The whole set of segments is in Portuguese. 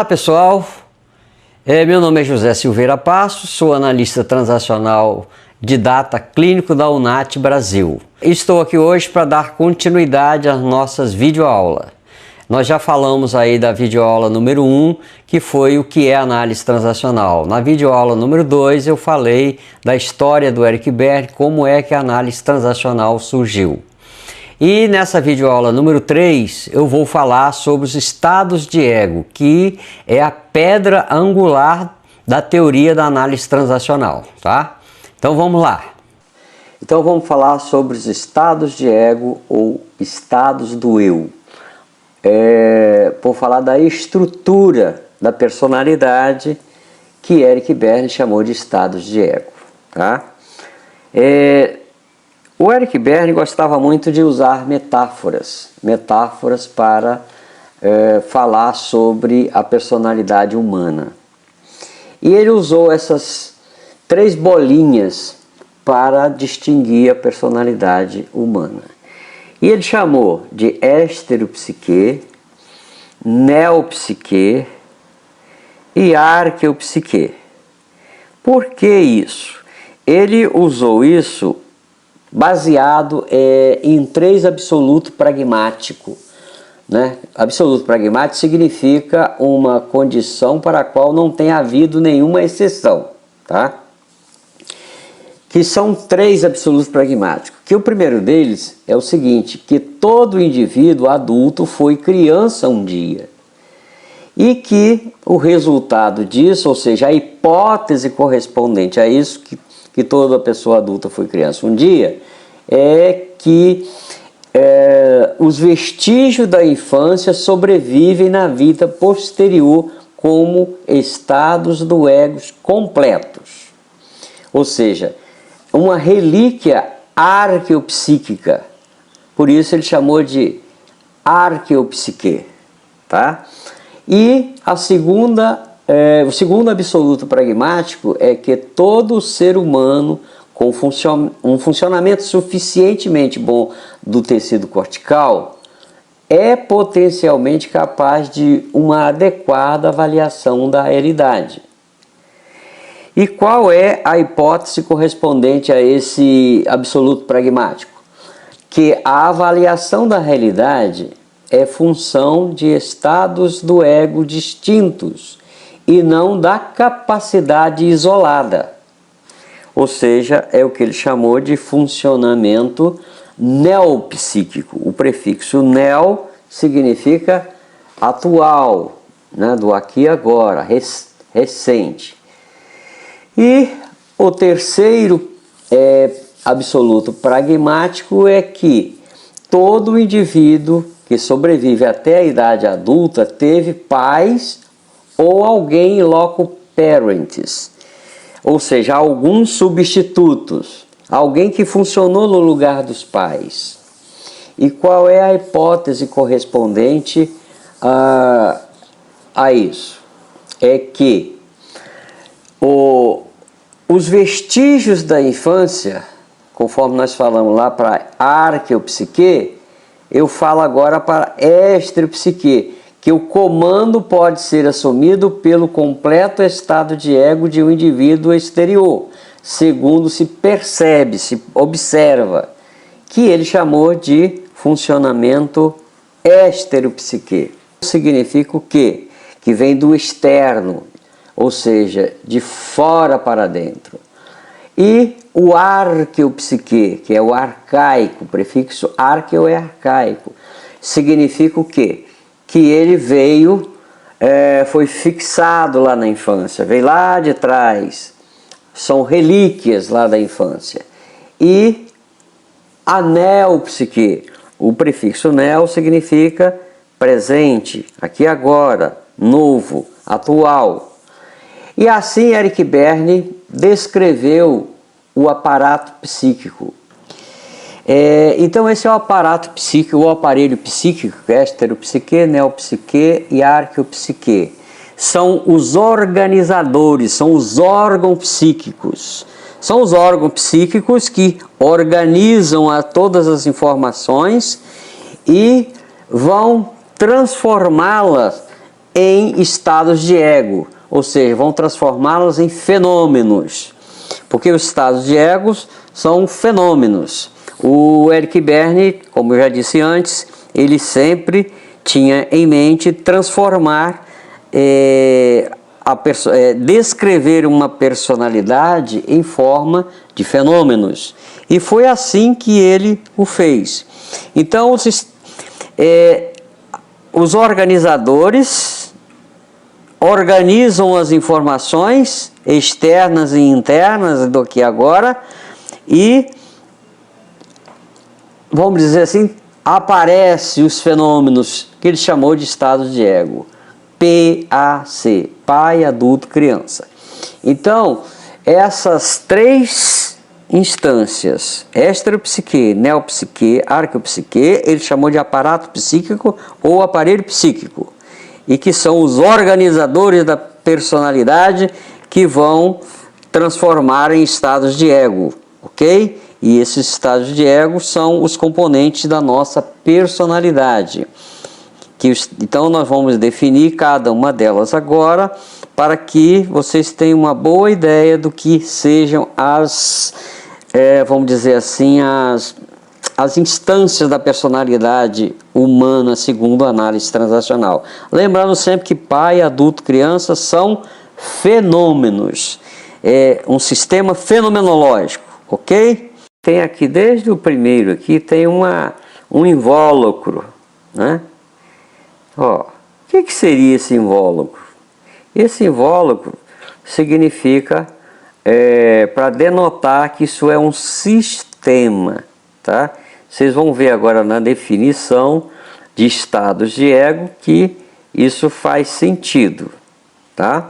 Olá pessoal, meu nome é José Silveira Passos, sou analista transacional de data clínico da UNAT Brasil. Estou aqui hoje para dar continuidade às nossas videoaulas. Nós já falamos aí da videoaula número 1, que foi o que é análise transacional. Na videoaula número 2 eu falei da história do Eric Berne, como é que a análise transacional surgiu. E nessa videoaula número 3 eu vou falar sobre os estados de ego, que é a pedra angular da teoria da análise transacional, tá? Então vamos lá. Então vamos falar sobre os estados de ego ou estados do eu. Vou falar da estrutura da personalidade que Eric Berne chamou de estados de ego, tá? O Eric Berne gostava muito de usar metáforas para falar sobre a personalidade humana. E ele usou essas 3 bolinhas para distinguir a personalidade humana. E ele chamou de estereopsique, neopsique e arqueopsique. Por que isso? Ele usou isso baseado em 3 absoluto pragmático, né? Absoluto pragmático significa uma condição para a qual não tem havido nenhuma exceção, tá? Que são 3 absolutos pragmáticos. Que o primeiro deles é o seguinte, que todo indivíduo adulto foi criança um dia. E que o resultado disso, ou seja, a hipótese correspondente a isso, que toda pessoa adulta foi criança um dia, é que os vestígios da infância sobrevivem na vida posterior como estados do ego completos. Ou seja, uma relíquia arqueopsíquica. Por isso ele chamou de arqueopsique, tá? E o segundo absoluto pragmático é que todo ser humano com um funcionamento suficientemente bom do tecido cortical é potencialmente capaz de uma adequada avaliação da realidade. E qual é a hipótese correspondente a esse absoluto pragmático? Que a avaliação da realidade é função de estados do ego distintos e não da capacidade isolada. Ou seja, é o que ele chamou de funcionamento neopsíquico. O prefixo neo significa atual, né? Do aqui e agora, recente. E o terceiro absoluto pragmático é que todo indivíduo que sobrevive até a idade adulta teve pais ou alguém loco parentis, ou seja, alguns substitutos, alguém que funcionou no lugar dos pais. E qual é a hipótese correspondente a isso? É que os vestígios da infância, conforme nós falamos lá para arqueopsique, eu falo agora para estereopsique, que o comando pode ser assumido pelo completo estado de ego de um indivíduo exterior, segundo se percebe, se observa, que ele chamou de funcionamento estereopsique. Significa o quê? Que vem do externo, ou seja, de fora para dentro. E o arqueopsique, que é o arcaico, o prefixo arqueo é arcaico, significa o quê? Que ele veio, foi fixado lá na infância, veio lá de trás, são relíquias lá da infância. E a neopsique, o prefixo neo significa presente, aqui agora, novo, atual. E assim Eric Berne descreveu o aparato psíquico. Então esse é o aparato psíquico, o aparelho psíquico, estereopsique, neopsique e arqueopsique. São os organizadores, são os órgãos psíquicos. São os órgãos psíquicos que organizam todas as informações e vão transformá-las em estados de ego, ou seja, vão transformá-los em fenômenos, porque os estados de ego são fenômenos. O Eric Berne, como eu já disse antes, ele sempre tinha em mente transformar, descrever uma personalidade em forma de fenômenos. E foi assim que ele o fez. Então, os organizadores organizam as informações externas e internas do que agora e, vamos dizer assim, aparecem os fenômenos que ele chamou de estados de ego. PAC, pai, adulto, criança. Então, essas três instâncias, estereopsique, neopsique, arqueopsique, ele chamou de aparato psíquico ou aparelho psíquico, e que são os organizadores da personalidade que vão transformar em estados de ego, ok? E esses estados de ego são os componentes da nossa personalidade. Então nós vamos definir cada uma delas agora, para que vocês tenham uma boa ideia do que sejam vamos dizer assim, as instâncias da personalidade humana segundo a análise transacional. Lembrando sempre que pai, adulto, criança são fenômenos, um sistema fenomenológico, ok? Tem aqui, desde o primeiro aqui, tem um invólucro, né? Ó, o que seria esse invólucro? Esse invólucro significa, para denotar que isso é um sistema, tá? Vocês vão ver agora na definição de estados de ego que isso faz sentido, tá?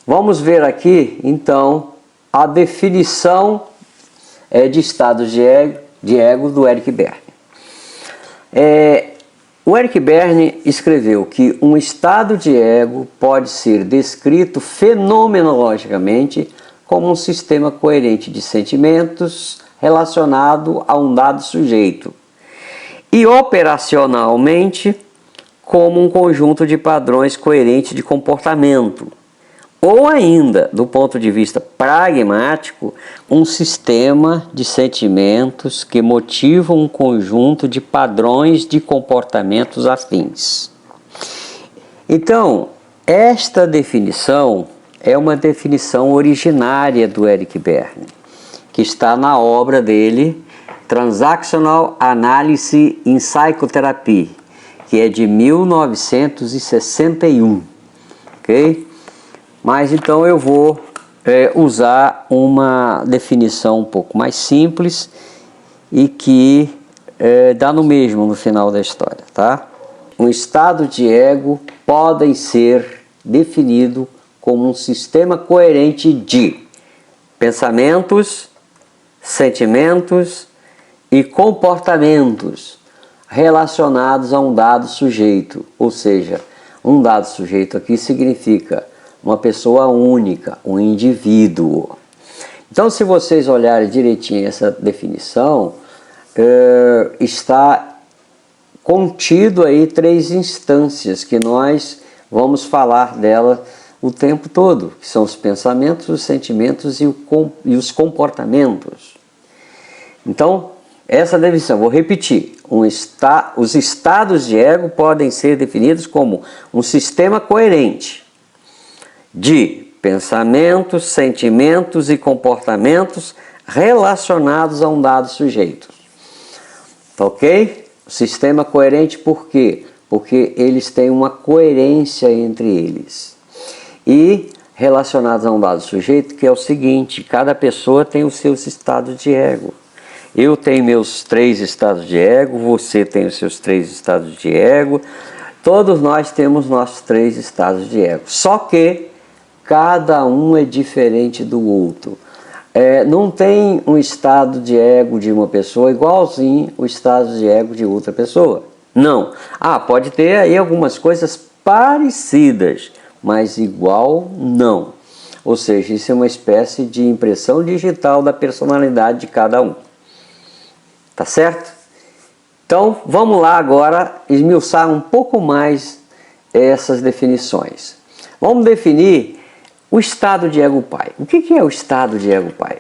Vamos ver aqui, então, a definição de estados de ego do Eric Berne. O Eric Berne escreveu que um estado de ego pode ser descrito fenomenologicamente como um sistema coerente de sentimentos relacionado a um dado sujeito e operacionalmente como um conjunto de padrões coerentes de comportamento, ou ainda, do ponto de vista pragmático, um sistema de sentimentos que motivam um conjunto de padrões de comportamentos afins. Então, esta definição é uma definição originária do Eric Berne, que está na obra dele, Transactional Analysis in Psychotherapy, que é de 1961, ok? Mas então eu vou usar uma definição um pouco mais simples e que dá no mesmo no final da história, tá? Um estado de ego podem ser definido como um sistema coerente de pensamentos, sentimentos e comportamentos relacionados a um dado sujeito, ou seja, um dado sujeito aqui significa uma pessoa única, um indivíduo. Então, se vocês olharem direitinho essa definição, está contido aí três instâncias que nós vamos falar dela o tempo todo, que são os pensamentos, os sentimentos e os comportamentos. Então, essa definição, vou repetir, os estados de ego podem ser definidos como um sistema coerente de pensamentos, sentimentos e comportamentos relacionados a um dado sujeito. Ok? Sistema coerente por quê? Porque eles têm uma coerência entre eles. E relacionados a um dado sujeito, que é o seguinte, cada pessoa tem os seus estados de ego. Eu tenho meus 3 estados de ego, você tem os seus 3 estados de ego, todos nós temos nossos 3 estados de ego. Só que cada um é diferente do outro. Não tem um estado de ego de uma pessoa igualzinho o estado de ego de outra pessoa. Não. Pode ter aí algumas coisas parecidas, mas igual não. Ou seja, isso é uma espécie de impressão digital da personalidade de cada um. Tá certo? Então, vamos lá agora esmiuçar um pouco mais essas definições. Vamos definir o estado de ego pai. O que é o estado de ego pai?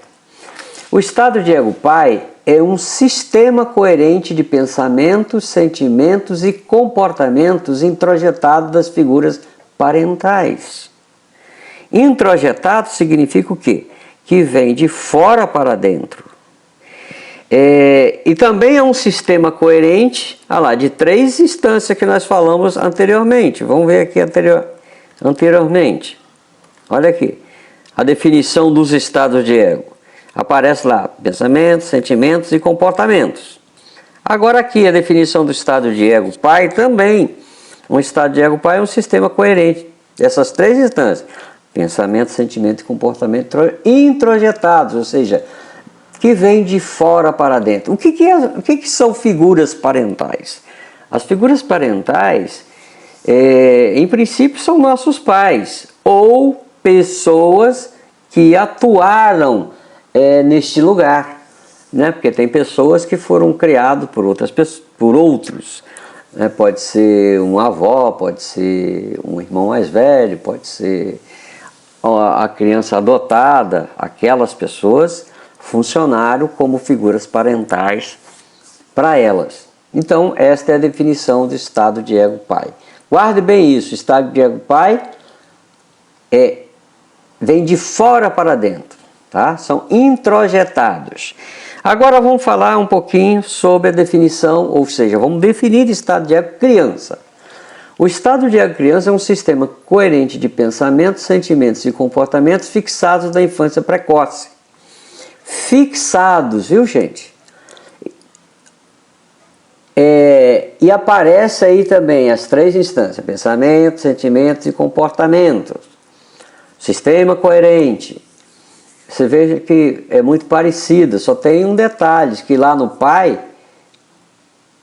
O estado de ego pai é um sistema coerente de pensamentos, sentimentos e comportamentos introjetados das figuras parentais. Introjetado significa o quê? Que vem de fora para dentro. E também é um sistema coerente, de 3 instâncias que nós falamos anteriormente. Vamos ver aqui anteriormente. Olha aqui, a definição dos estados de ego. Aparece lá, pensamentos, sentimentos e comportamentos. Agora aqui a definição do estado de ego pai também. Um estado de ego pai é um sistema coerente dessas 3 instâncias. Pensamento, sentimento e comportamento introjetados, ou seja, que vem de fora para dentro. O que são figuras parentais? As figuras parentais, em princípio, são nossos pais ou pessoas que atuaram neste lugar, né? Porque tem pessoas que foram criadas por outros. Né? Pode ser uma avó, pode ser um irmão mais velho, pode ser a criança adotada. Aquelas pessoas funcionaram como figuras parentais para elas. Então, esta é a definição do estado de ego pai. Guarde bem isso, estado de ego pai vem de fora para dentro, tá? São introjetados. Agora vamos falar um pouquinho sobre a definição, ou seja, vamos definir estado de ego criança. O estado de ego criança é um sistema coerente de pensamentos, sentimentos e comportamentos fixados da infância precoce. Fixados, viu, gente? E aparece aí também as 3 instâncias: pensamento, sentimentos e comportamento. Sistema coerente. Você veja que é muito parecido, só tem um detalhe, que lá no pai,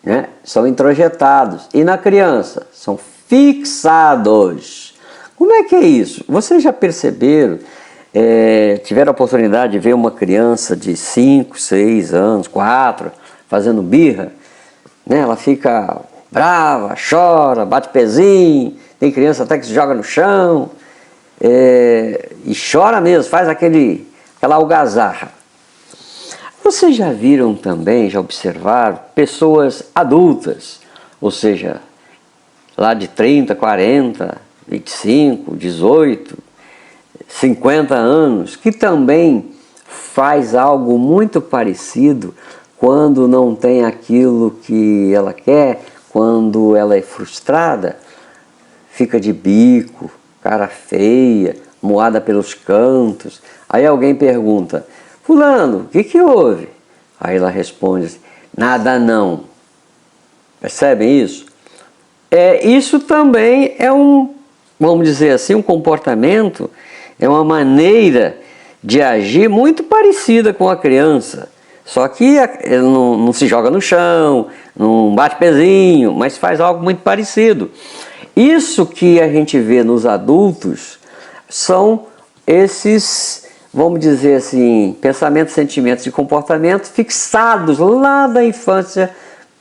né, são introjetados, e na criança são fixados. Como é que é isso? Vocês já perceberam, tiveram a oportunidade de ver uma criança de 5, 6 anos, 4, fazendo birra, né? Ela fica brava, chora, bate pezinho, tem criança até que se joga no chão, e chora mesmo, faz aquela algazarra. Vocês já viram também, já observaram, pessoas adultas, ou seja, lá de 30, 40, 25, 18, 50 anos, que também faz algo muito parecido quando não tem aquilo que ela quer, quando ela é frustrada, fica de bico, cara feia, moada pelos cantos. Aí alguém pergunta: fulano, o que houve? Aí ela responde assim: nada não. Percebem isso? Isso também é vamos dizer assim, um comportamento, é uma maneira de agir muito parecida com a criança. Só que ele não se joga no chão, não bate pezinho, mas faz algo muito parecido. Isso que a gente vê nos adultos são esses, vamos dizer assim, pensamentos, sentimentos e comportamentos fixados lá da infância,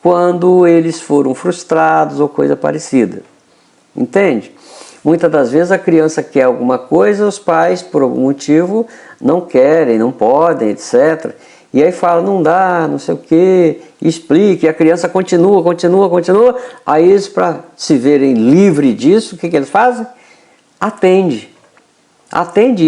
quando eles foram frustrados ou coisa parecida. Entende? Muitas das vezes a criança quer alguma coisa, os pais, por algum motivo, não querem, não podem, etc. E aí fala: não dá, não sei o quê, explica, e a criança continua. Aí eles, para se verem livre disso, o que eles fazem? Atende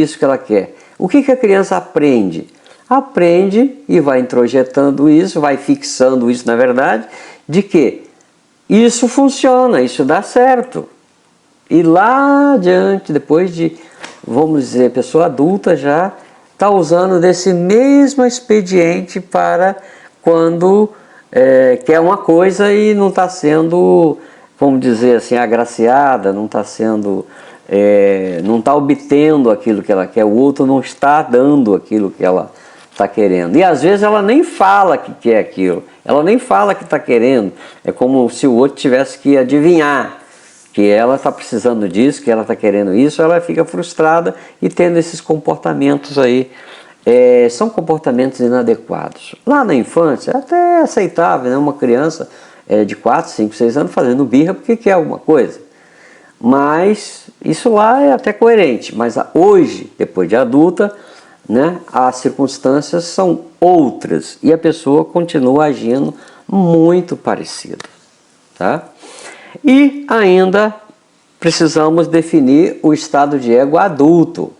isso que ela quer. O que a criança aprende? Aprende e vai introjetando isso, vai fixando isso, na verdade, de que isso funciona, isso dá certo. E lá adiante, depois de, vamos dizer, pessoa adulta já está usando desse mesmo expediente para quando quer uma coisa e não está sendo, vamos dizer assim, agraciada, não está sendo, não está obtendo aquilo que ela quer, o outro não está dando aquilo que ela está querendo. E às vezes ela nem fala que quer aquilo, ela nem fala que está querendo, é como se o outro tivesse que adivinhar que ela está precisando disso, que ela está querendo isso. Ela fica frustrada e tendo esses comportamentos aí. São comportamentos inadequados. Lá na infância, até é aceitável, né? Uma criança de 4, 5, 6 anos fazendo birra porque quer alguma coisa. mas isso lá é até coerente. Mas hoje, depois de adulta, né, as circunstâncias são outras e a pessoa continua agindo muito parecido, tá? E ainda precisamos definir o estado de ego adulto.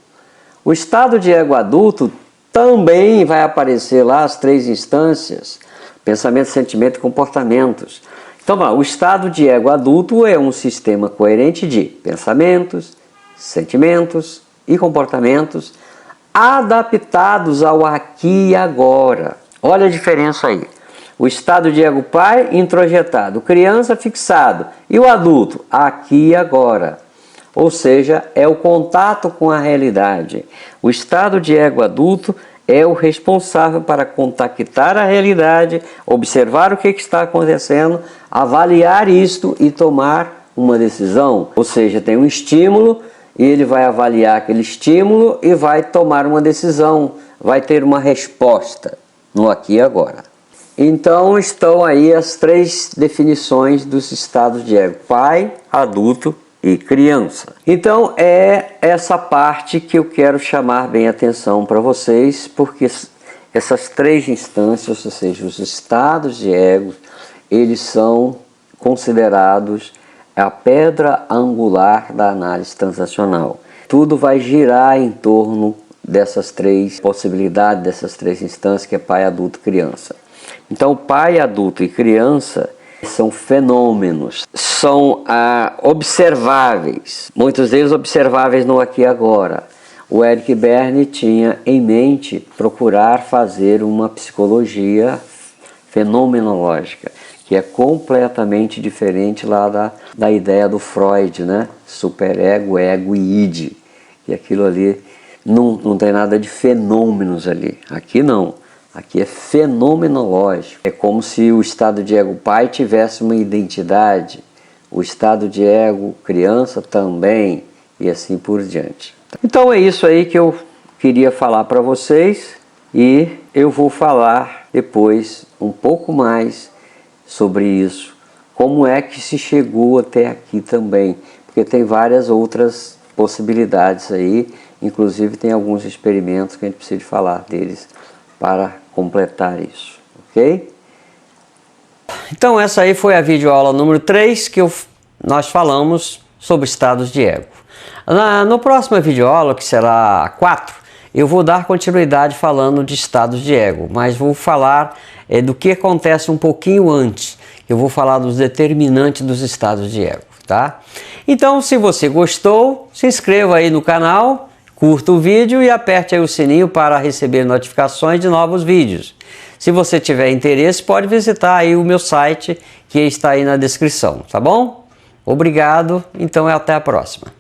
O estado de ego adulto também vai aparecer lá as 3 instâncias: pensamento, sentimento e comportamentos. Então, o estado de ego adulto é um sistema coerente de pensamentos, sentimentos e comportamentos adaptados ao aqui e agora. Olha a diferença aí. O estado de ego pai, introjetado, criança, fixado, e o adulto, aqui e agora. Ou seja, é o contato com a realidade. O estado de ego adulto é o responsável para contactar a realidade, observar o que está acontecendo, avaliar isto e tomar uma decisão. Ou seja, tem um estímulo e ele vai avaliar aquele estímulo e vai tomar uma decisão, vai ter uma resposta no aqui e agora. Então estão aí as 3 definições dos estados de ego: pai, adulto e criança. Então é essa parte que eu quero chamar bem a atenção para vocês, porque essas 3 instâncias, ou seja, os estados de ego, eles são considerados a pedra angular da análise transacional. Tudo vai girar em torno dessas 3 possibilidades, dessas 3 instâncias, que é pai, adulto e criança. Então, pai, adulto e criança são fenômenos, são observáveis, muitos deles observáveis no aqui e agora. O Eric Berne tinha em mente procurar fazer uma psicologia fenomenológica, que é completamente diferente lá da ideia do Freud, né? Superego, ego e id, que aquilo ali não tem nada de fenômenos ali. Aqui não. Aqui é fenomenológico. É como se o estado de ego pai tivesse uma identidade, o estado de ego criança também, e assim por diante. Então é isso aí que eu queria falar para vocês, e eu vou falar depois um pouco mais sobre isso, como é que se chegou até aqui também, porque tem várias outras possibilidades aí, inclusive tem alguns experimentos que a gente precisa falar deles para completar isso, ok? Então essa aí foi a videoaula número 3 que nós falamos sobre estados de ego. No próximo videoaula, que será a 4, eu vou dar continuidade falando de estados de ego, mas vou falar do que acontece um pouquinho antes. Eu vou falar dos determinantes dos estados de ego, tá? Então, se você gostou, se inscreva aí no canal, curta o vídeo e aperte aí o sininho para receber notificações de novos vídeos. Se você tiver interesse, pode visitar aí o meu site, que está aí na descrição, tá bom? Obrigado, então até a próxima.